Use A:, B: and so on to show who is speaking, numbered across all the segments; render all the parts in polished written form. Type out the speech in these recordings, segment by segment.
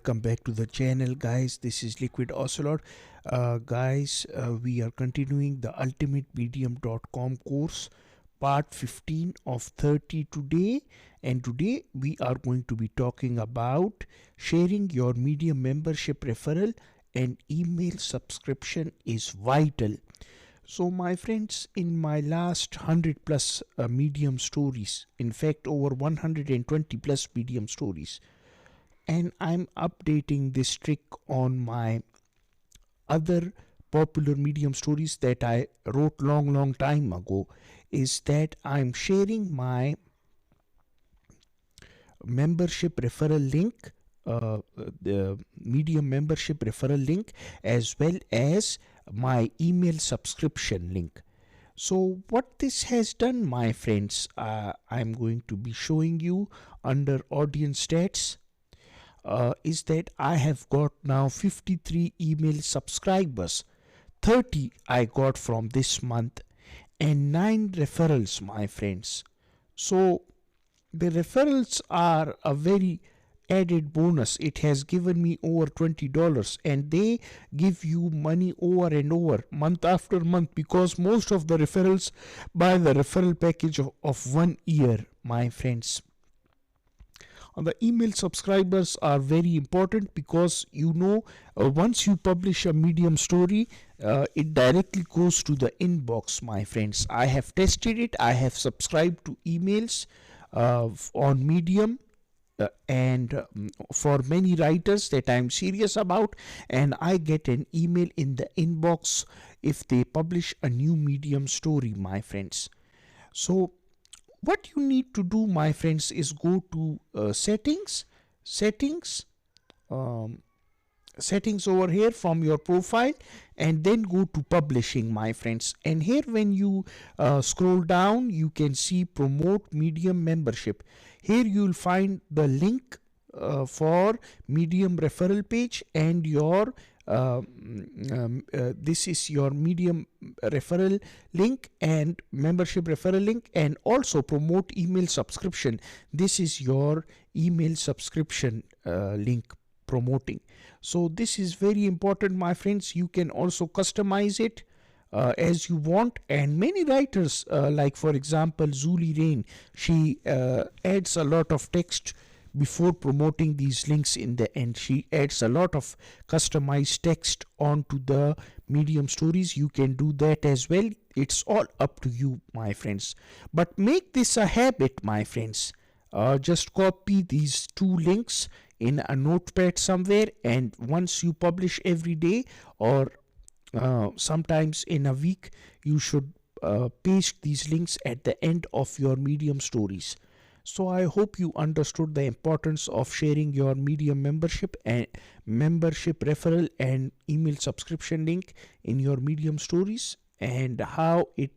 A: welcome back to the channel, guys. This is LiquidOcelot. Guys, we are continuing the ultimatemedium.com course, part 15 of 30 today, and today we are going to be talking about sharing your Medium membership referral and email subscription is vital. So my friends, in my last 100 plus Medium stories, in fact over 120 plus Medium stories, and I'm updating this trick on my other popular Medium stories that I wrote long time ago, is that I'm sharing my membership referral link, the Medium membership referral link, as well as my email subscription link. So what this has done, my friends, I'm going to be showing you under audience stats, is that I have got now 53 email subscribers, 30 I got from this month, and 9 referrals, my friends. So the referrals are a very added bonus. It has given me over $20, and they give you money over and over month after month, because most of the referrals buy the referral package of 1 year, my friends. The email subscribers are very important because once you publish a Medium story, it directly goes to the inbox, my friends. I have tested it. I have subscribed to emails on Medium and for many writers that I'm serious about, and I get an email in the inbox if they publish a new Medium story, my friends. So what you need to do, my friends, is go to settings over here from your profile, and then go to publishing, my friends. And here when you scroll down, you can see promote Medium membership. Here you will find the link for Medium referral page, and your this is your Medium referral link and membership referral link, and also promote email subscription. This is your email subscription link promoting. So this is very important, my friends. You can also customize it as you want, and many writers like for example Zuli Rain, she adds a lot of text before promoting these links in the end. She adds a lot of customized text onto the Medium stories. You can do that as well. It's all up to you, my friends, but make this a habit, my friends. Just copy these 2 links in a notepad somewhere, and once you publish every day or sometimes in a week, you should paste these links at the end of your Medium stories. So I hope you understood the importance of sharing your Medium membership and membership referral and email subscription link in your Medium stories, and how it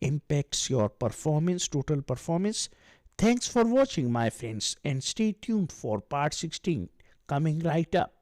A: impacts your performance, total performance. Thanks for watching, my friends, and stay tuned for part 16 coming right up.